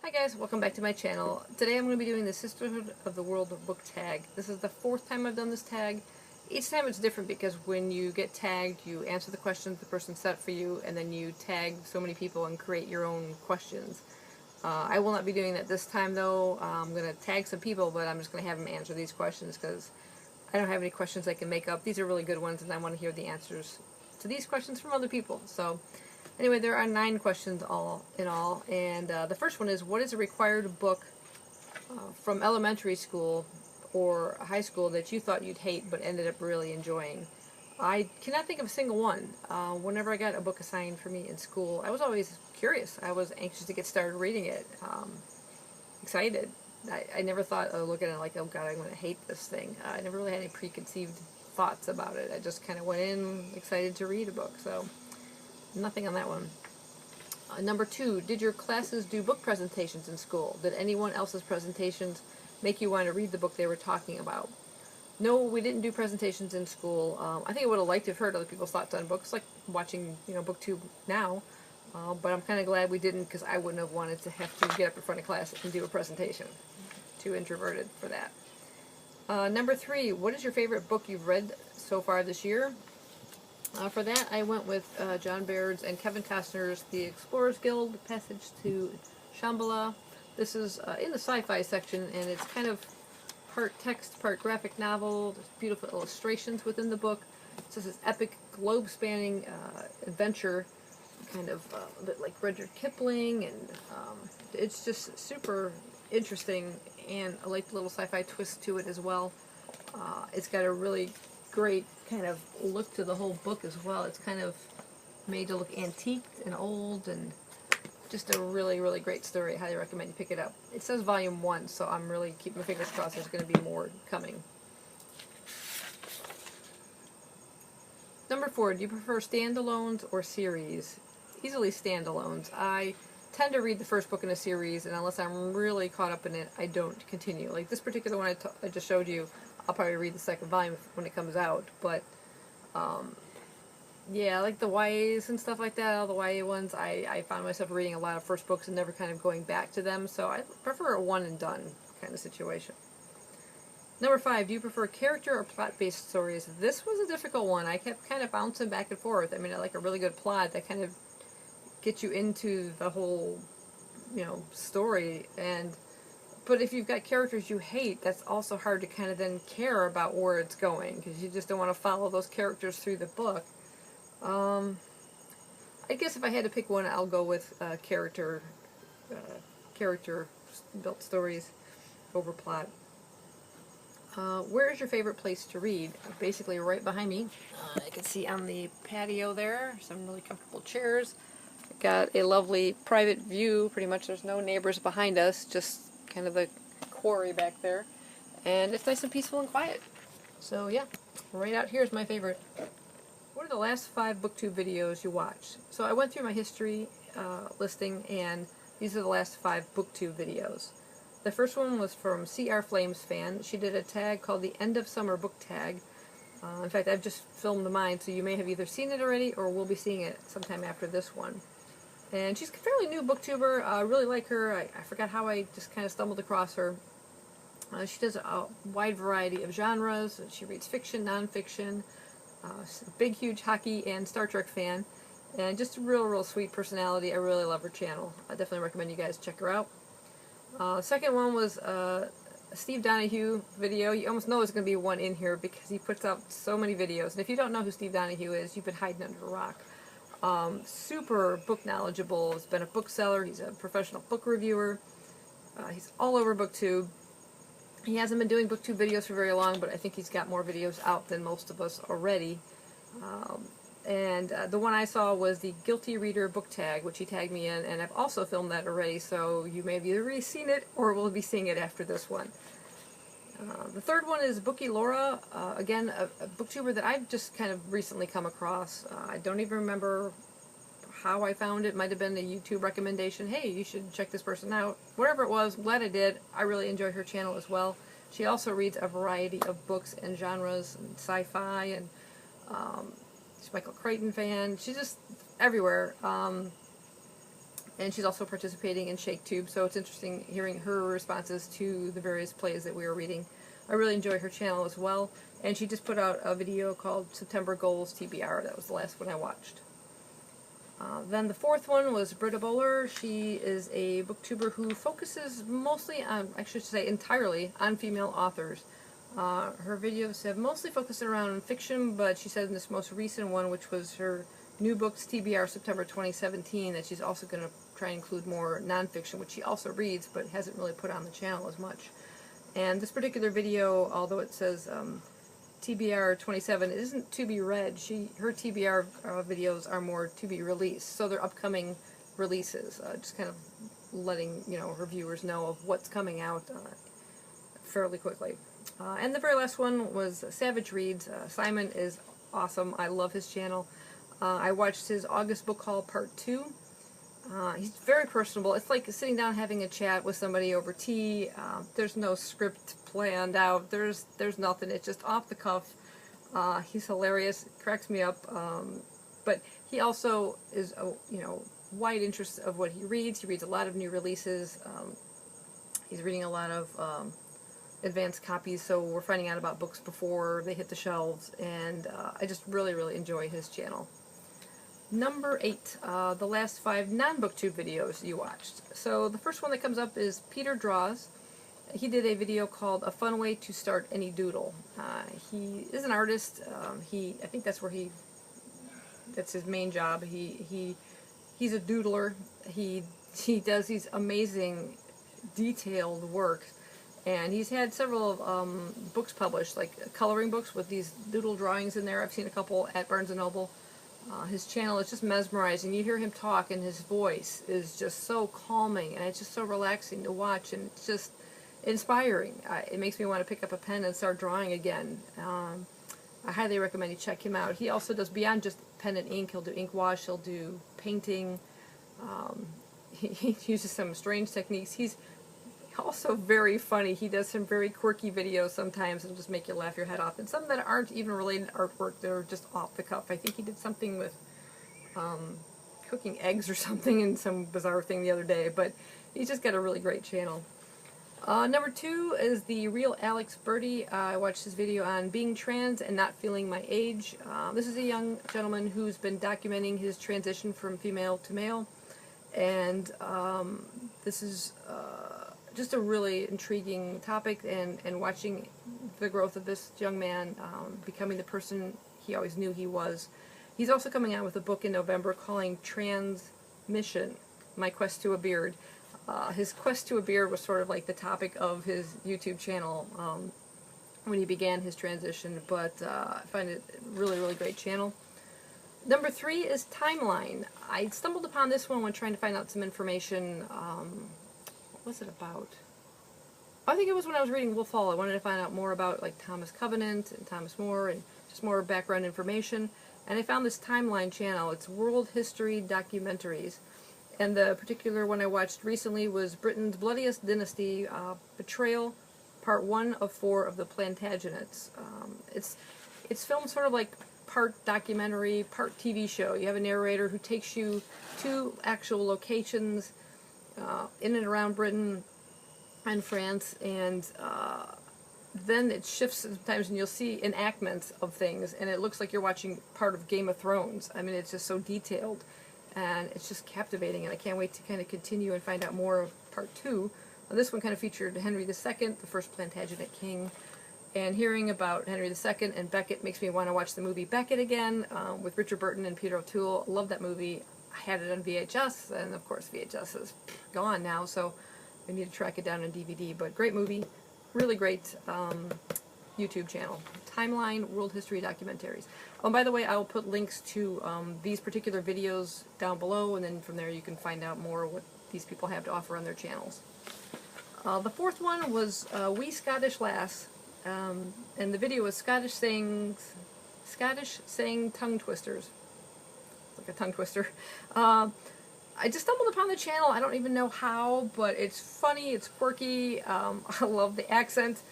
Hi guys, welcome back to my channel. Today I'm going to be doing the Sisterhood of the World of Book tag. This is the 4th time I've done this tag. Each time it's different because when you get tagged, you answer the questions the person set for you, and then you tag so many people and create your own questions. I will not be doing that this time though. I'm going to tag some people, but I'm just going to have them answer these questions because I don't have any questions I can make up. These are really good ones, and I want to hear the answers to these questions from other people. So anyway, there are 9 questions in all, and the first one is, what is a required book from elementary school or high school that you thought you'd hate but ended up really enjoying? I cannot think of a single one. Whenever I got a book assigned for me in school, I was always curious. I was anxious to get started reading it, excited. I never thought, looking at it like, oh god, I'm going to hate this thing. I never really had any preconceived thoughts about it. I just kind of went in excited to read a book, so nothing on that one. Number 2, did your classes do book presentations in school? Did anyone else's presentations make you want to read the book they were talking about? No, we didn't do presentations in school. I think I would have liked to have heard other people's thoughts on books, like watching, Booktube now. But I'm kind of glad we didn't, because I wouldn't have wanted to have to get up in front of class and do a presentation. Too introverted for that. Number 3, what is your favorite book you've read so far this year? For that, I went with John Baird's and Kevin Costner's The Explorers Guild, Passage to Shambhala. This is in the sci-fi section, and it's kind of part text, part graphic novel. There's beautiful illustrations within the book. It's just this epic, globe-spanning adventure, kind of a bit like Rudyard Kipling, and it's just super interesting, and I like the little sci-fi twist to it as well. It's got a really great kind of look to the whole book as well. It's kind of made to look antiqued and old, and just a really, really great story. I highly recommend you pick it up. It says volume 1, so I'm really keeping my fingers crossed there's going to be more coming. Number 4, do you prefer standalones or series? Easily standalones. I tend to read the first book in a series, and unless I'm really caught up in it, I don't continue. Like this particular one I just showed you, I'll probably read the second volume when it comes out, but yeah, like the YAs and stuff like that, all the YA ones, I found myself reading a lot of first books and never kind of going back to them, so I prefer a one and done kind of situation. Number 5, do you prefer character or plot-based stories? This was a difficult one. I kept kind of bouncing back and forth. I mean, I like a really good plot that kind of gets you into the whole, story, but if you've got characters you hate, that's also hard to kind of then care about where it's going, because you just don't want to follow those characters through the book. I guess if I had to pick one, I'll go with character-built stories over plot. Where is your favorite place to read? Basically right behind me. You can see on the patio there, some really comfortable chairs. Got a lovely private view, pretty much. There's no neighbors behind us, just kind of the quarry back there. And it's nice and peaceful and quiet. So yeah, right out here is my favorite. What are the last 5 Booktube videos you watched? So I went through my history listing, and these are the last 5 Booktube videos. The first one was from CRFlamesFan. She did a tag called the End of Summer Book Tag. In fact, I've just filmed mine, so you may have either seen it already or will be seeing it sometime after this one. And she's a fairly new booktuber. I really like her. I forgot how I just kind of stumbled across her. She does a wide variety of genres. She reads fiction, nonfiction. She's a big, huge hockey and Star Trek fan. And just a real sweet personality. I really love her channel. I definitely recommend you guys check her out. The second one was a Steve Donoghue video. You almost know there's going to be one in here because he puts out so many videos. And if you don't know who Steve Donoghue is, you've been hiding under a rock. Super book knowledgeable. He's been a bookseller. He's a professional book reviewer. He's all over Booktube. He hasn't been doing Booktube videos for very long, but I think he's got more videos out than most of us already. The one I saw was the Guilty Reader book tag, which he tagged me in, and I've also filmed that already, so you may have either already seen it or will be seeing it after this one. The third one is Booky Lorra, again, a booktuber that I've just kind of recently come across. I don't even remember how I found it. Might have been a YouTube recommendation. Hey, you should check this person out. Whatever it was, I'm glad I did. I really enjoy her channel as well. She also reads a variety of books and genres, and sci-fi, and she's a Michael Crichton fan. She's just everywhere. and she's also participating in ShakeTube, so it's interesting hearing her responses to the various plays that we are reading. I really enjoy her channel as well, and she just put out a video called September Goals TBR. That was the last one I watched. Then the fourth one was Britta Böhler. She is a booktuber who focuses mostly on, I should say entirely, on female authors. Her videos have mostly focused around fiction, but she said in this most recent one, which was her New Books TBR September 2017, that she's also going to try and include more nonfiction, which she also reads, but hasn't really put on the channel as much. And this particular video, although it says TBR 27, it isn't to be read. Her TBR videos are more to be released, so they're upcoming releases, just kind of letting her viewers know of what's coming out fairly quickly. And the very last one was SavidgeReads. Simon is awesome. I love his channel. I watched his August book haul part 2. He's very personable. It's like sitting down having a chat with somebody over tea. There's no script planned out. There's nothing. It's just off the cuff. He's hilarious. Cracks me up. But he also is a wide interest of what he reads. He reads a lot of new releases. He's reading a lot of advanced copies, so we're finding out about books before they hit the shelves, and I just really enjoy his channel. Number 8, the last 5 non-Booktube videos you watched. So the first one that comes up is Peter Draws. He did a video called A Fun Way to Start Any Doodle. He is an artist. I think that's that's his main job. He's a doodler. He does these amazing detailed work, and he's had several books published, like coloring books with these doodle drawings in there. I've seen a couple at Barnes & Noble. His channel is just mesmerizing. You hear him talk, and his voice is just so calming, and it's just so relaxing to watch, and it's just inspiring. It makes me want to pick up a pen and start drawing again. I highly recommend you check him out. He also does beyond just pen and ink. He'll do ink wash, he'll do painting. He uses some strange techniques. He's also very funny. He does some very quirky videos sometimes that'll just make you laugh your head off, and some that aren't even related to artwork, that are just off the cuff. I think he did something with cooking eggs or something in some bizarre thing the other day, but he's just got a really great channel. Number 2 is the Real Alex Birdie. I watched his video on being trans and not feeling my age. This is a young gentleman who's been documenting his transition from female to male, and this is just a really intriguing topic, and watching the growth of this young man becoming the person he always knew he was. He's also coming out with a book in November calling Transmission, My Quest to a Beard. His quest to a beard was sort of like the topic of his YouTube channel when he began his transition, but I find it really great channel. Number 3 is Timeline. I stumbled upon this one when trying to find out some information. What was it about? I think it was when I was reading Wolf Hall. I wanted to find out more about like Thomas Covenant and Thomas More, and just more background information. And I found this Timeline channel. It's world history documentaries. And the particular one I watched recently was Britain's Bloodiest Dynasty, Betrayal, Part 1 of 4 of the Plantagenets. It's filmed sort of like part documentary, part TV show. You have a narrator who takes you to actual locations in and around Britain and France, and then it shifts sometimes, and you'll see enactments of things, and it looks like you're watching part of Game of Thrones. I mean, it's just so detailed, and it's just captivating, and I can't wait to kind of continue and find out more of part 2. This one kind of featured Henry II, the first Plantagenet king, and hearing about Henry II and Becket makes me want to watch the movie Becket again, with Richard Burton and Peter O'Toole. I love that movie. I had it on VHS, and of course VHS is gone now, so I need to track it down on DVD, but great movie, really great YouTube channel. Timeline World History Documentaries. Oh, and by the way, I will put links to these particular videos down below, and then from there you can find out more what these people have to offer on their channels. The fourth one was Wee Scottish Lass, and the video was Scottish saying tongue twisters. Like a tongue twister. I just stumbled upon the channel. I don't even know how, but it's funny, it's quirky. I love the accent.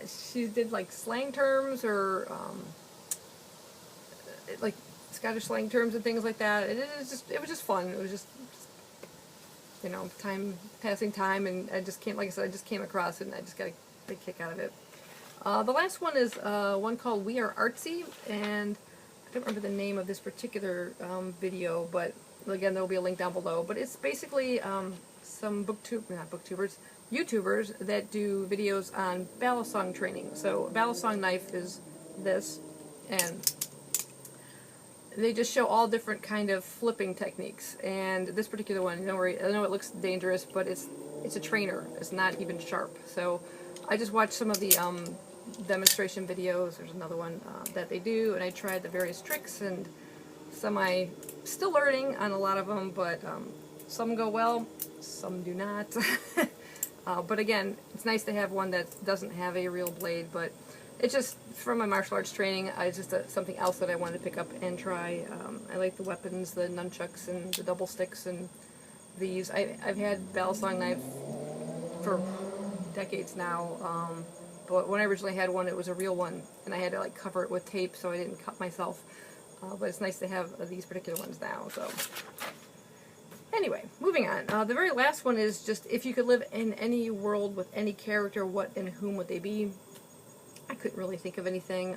She did like slang terms, or like Scottish slang terms and things like that. It was just fun. It was just you know, passing time, and I just came, like I said, I just came across it, and I just got a big kick out of it. The last one is one called We Are Artsy, and I don't remember the name of this particular video, but again, there will be a link down below. But it's basically some YouTubers that do videos on balisong training. So a balisong knife is this, and they just show all different kind of flipping techniques. And this particular one, don't worry, I know it looks dangerous, but it's a trainer. It's not even sharp. So I just watched some of the demonstration videos. There's another one that they do, and I tried the various tricks, and still learning on a lot of them, but some go well, some do not. But again, it's nice to have one that doesn't have a real blade, but it's just, from my martial arts training, it's just something else that I wanted to pick up and try. I like the weapons, the nunchucks and the double sticks, and these. I've had balisong knife for decades now, but when I originally had one, it was a real one, and I had to like cover it with tape so I didn't cut myself. But it's nice to have these particular ones now. So anyway, moving on. The very last one is just, if you could live in any world with any character, what and whom would they be? I couldn't really think of anything.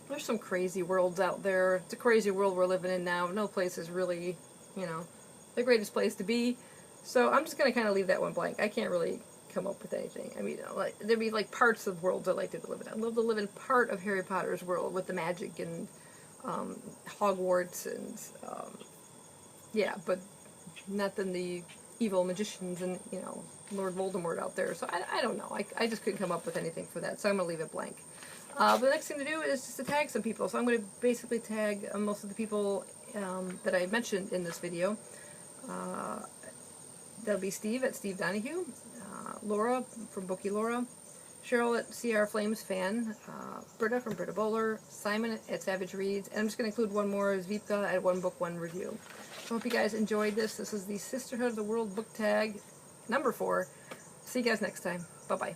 There's some crazy worlds out there. It's a crazy world we're living in now. No place is really, you know, the greatest place to be. So I'm just going to kind of leave that one blank. I can't really come up with anything. I mean, like, there'd be like parts of worlds I'd like to live in. I'd love to live in part of Harry Potter's world with the magic and Hogwarts and yeah, but not than the evil magicians and, you know, Lord Voldemort out there. So I don't know. I just couldn't come up with anything for that, so I'm going to leave it blank. But the next thing to do is just to tag some people. So I'm going to basically tag most of the people that I mentioned in this video. That'll be Steve at Steve Donoghue, Laura from Booky Lorra, Cheryl at CRFlamesFan, Britta from Britta Böhler, Simon at SavidgeReads, and I'm just going to include one more, is Vipka at One Book One Review. I hope you guys enjoyed this. This is the Sisterhood of the World book tag number 4. See you guys next time. Bye-bye.